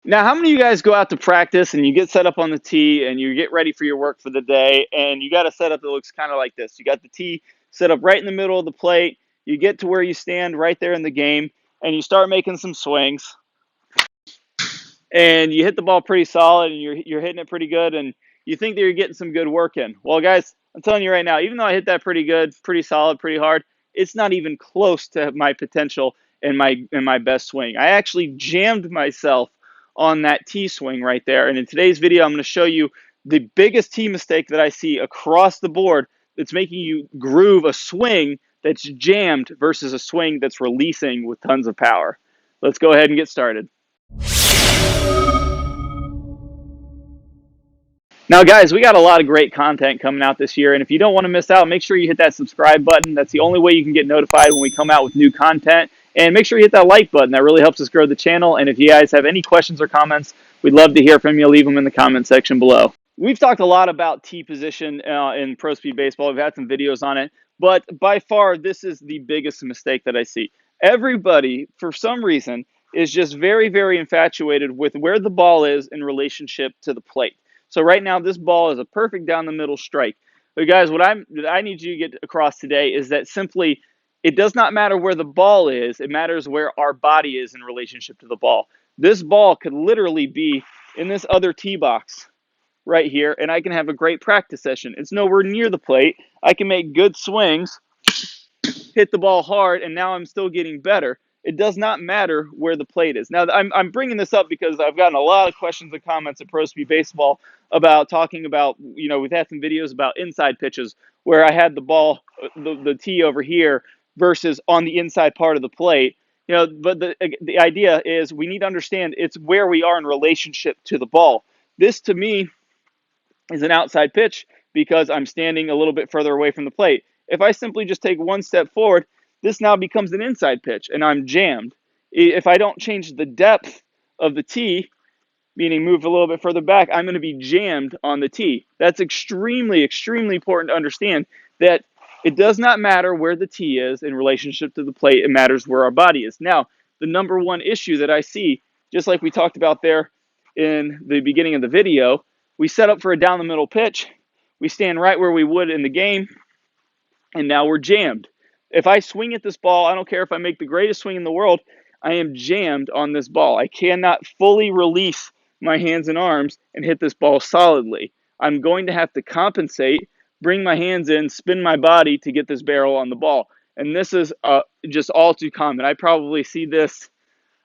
Now, how many of you guys go out to practice and you get set up on the tee and you get ready for your work for the day and you got a setup that looks kind of like this? You got the tee set up right in the middle of the plate. You get to where you stand right there in the game and you start making some swings and you hit the ball pretty solid and you're hitting it pretty good and you think that you're getting some good work in. Well, guys, I'm telling you right now, even though I hit that pretty good, pretty solid, pretty hard, it's not even close to my potential and my best swing. I actually jammed myself on that tee swing right there. And in today's video, I'm going to show you the biggest tee mistake that I see across the board that's making you groove a swing that's jammed versus a swing that's releasing with tons of power. Let's go ahead and get started. Now, guys, we got a lot of great content coming out this year, and if you don't want to miss out, make sure you hit that subscribe button. That's the only way you can get notified when we come out with new content. And make sure you hit that like button. That really helps us grow the channel. And if you guys have any questions or comments, we'd love to hear from you. Leave them in the comment section below. We've talked a lot about tee position in pro speed baseball. We've had some videos on it, but by far, this is the biggest mistake that I see. Everybody, for some reason, is just very, very infatuated with where the ball is in relationship to the plate. So right now, this ball is a perfect down the middle strike. But guys, what I need you to get across today is that simply it does not matter where the ball is. It matters where our body is in relationship to the ball. This ball could literally be in this other tee box right here, and I can have a great practice session. It's nowhere near the plate. I can make good swings, hit the ball hard, and now I'm still getting better. It does not matter where the plate is. Now, I'm bringing this up because I've gotten a lot of questions and comments at Pro Speed Baseball about talking about, we've had some videos about inside pitches where I had the ball, the tee over here versus on the inside part of the plate. But the idea is we need to understand it's where we are in relationship to the ball. This, to me, is an outside pitch because I'm standing a little bit further away from the plate. If I simply just take one step forward, this now becomes an inside pitch and I'm jammed. If I don't change the depth of the tee, meaning move a little bit further back, I'm going to be jammed on the tee. That's extremely, extremely important to understand that it does not matter where the tee is in relationship to the plate. It matters where our body is. Now, the number one issue that I see, just like we talked about there in the beginning of the video, we set up for a down the middle pitch. We stand right where we would in the game, and now we're jammed. If I swing at this ball, I don't care if I make the greatest swing in the world, I am jammed on this ball. I cannot fully release my hands and arms and hit this ball solidly. I'm going to have to compensate, bring my hands in, spin my body to get this barrel on the ball. And this is just all too common. I probably see this,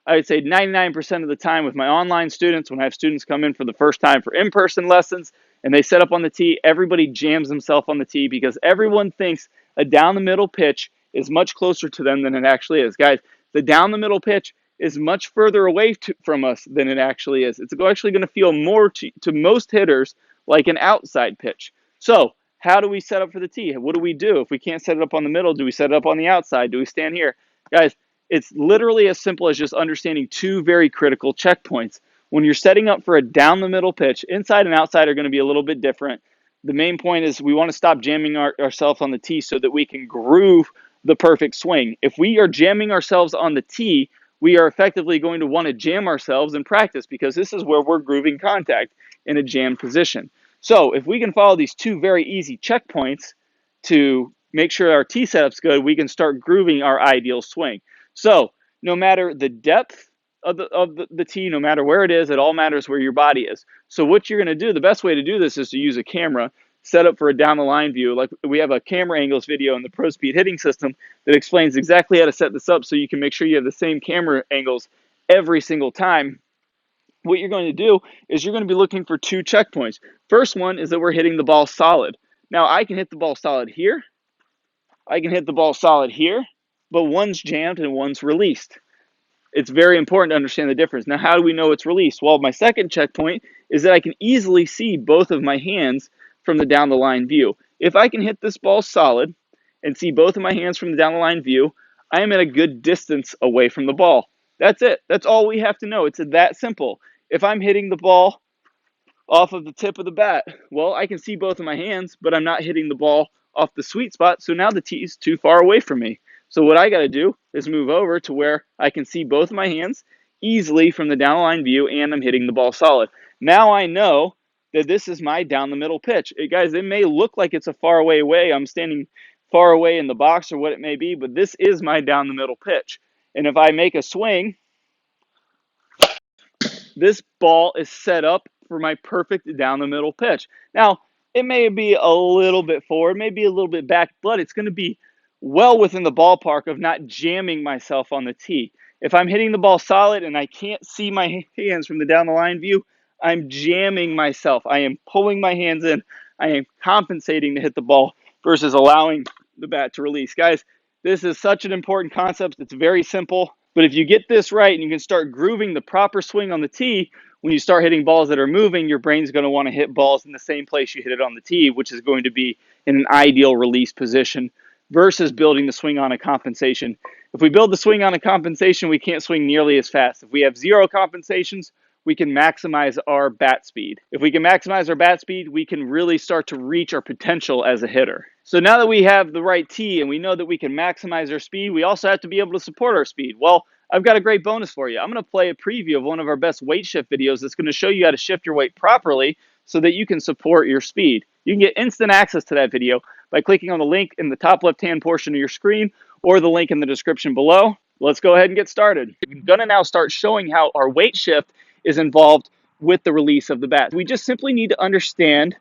I would say 99% of the time with my online students. When I have students come in for the first time for in-person lessons and they set up on the tee, everybody jams themselves on the tee because everyone thinks a down the middle pitch is much closer to them than it actually is. Guys, the down the middle pitch is much further away from us than it actually is. It's actually going to feel more to most hitters like an outside pitch. So how do we set up for the tee? What do we do? If we can't set it up on the middle, do we set it up on the outside? Do we stand here? Guys, it's literally as simple as just understanding two very critical checkpoints. When you're setting up for a down the middle pitch, inside and outside are going to be a little bit different. The main point is we want to stop jamming ourselves on the tee so that we can groove the perfect swing. If we are jamming ourselves on the tee, we are effectively going to want to jam ourselves in practice because this is where we're grooving contact in a jammed position. So if we can follow these two very easy checkpoints to make sure our tee setup's good, we can start grooving our ideal swing. So no matter the depth of the tee, no matter where it is, it all matters where your body is. So what you're going to do, the best way to do this is to use a camera set up for a down the line view. Like we have a camera angles video in the Pro Speed hitting system that explains exactly how to set this up so you can make sure you have the same camera angles every single time. What you're going to do is you're going to be looking for two checkpoints. First one is that we're hitting the ball solid. Now I can hit the ball solid here. I can hit the ball solid here, but one's jammed and one's released. It's very important to understand the difference. Now, how do we know it's released? Well, my second checkpoint is that I can easily see both of my hands from the down the line view. If I can hit this ball solid and see both of my hands from the down the line view, I am at a good distance away from the ball. That's it. That's all we have to know. It's that simple. If I'm hitting the ball off of the tip of the bat, well, I can see both of my hands, but I'm not hitting the ball off the sweet spot, so now the tee is too far away from me. So what I got to do is move over to where I can see both of my hands, easily from the down the line view, and I'm hitting the ball solid. Now I know that this is my down the middle pitch. Guys, it may look like it's a far away. I'm standing far away in the box or what it may be, but this is my down the middle pitch. And if I make a swing, this ball is set up for my perfect down the middle pitch. Now, it may be a little bit forward, maybe a little bit back, but it's going to be well within the ballpark of not jamming myself on the tee. If I'm hitting the ball solid and I can't see my hands from the down the line view, I'm jamming myself. I am pulling my hands in. I am compensating to hit the ball versus allowing the bat to release. Guys, this is such an important concept. It's very simple. But if you get this right and you can start grooving the proper swing on the tee, when you start hitting balls that are moving, your brain's going to want to hit balls in the same place you hit it on the tee, which is going to be in an ideal release position versus building the swing on a compensation. If we build the swing on a compensation, we can't swing nearly as fast. If we have zero compensations, we can maximize our bat speed. If we can maximize our bat speed, we can really start to reach our potential as a hitter. So now that we have the right tee and we know that we can maximize our speed, we also have to be able to support our speed. Well, I've got a great bonus for you. I'm going to play a preview of one of our best weight shift videos that's going to show you how to shift your weight properly so that you can support your speed. You can get instant access to that video by clicking on the link in the top left-hand portion of your screen or the link in the description below. Let's go ahead and get started. We're going to now start showing how our weight shift is involved with the release of the bat. We just simply need to understand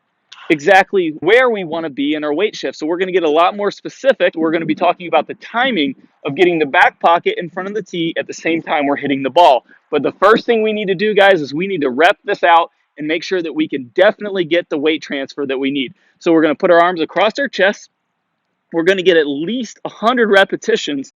exactly where we want to be in our weight shift. So we're going to get a lot more specific. We're going to be talking about the timing of getting the back pocket in front of the tee at the same time we're hitting the ball. But the first thing we need to do, guys, is we need to rep this out and make sure that we can definitely get the weight transfer that we need. So we're going to put our arms across our chest. We're going to get at least 100 repetitions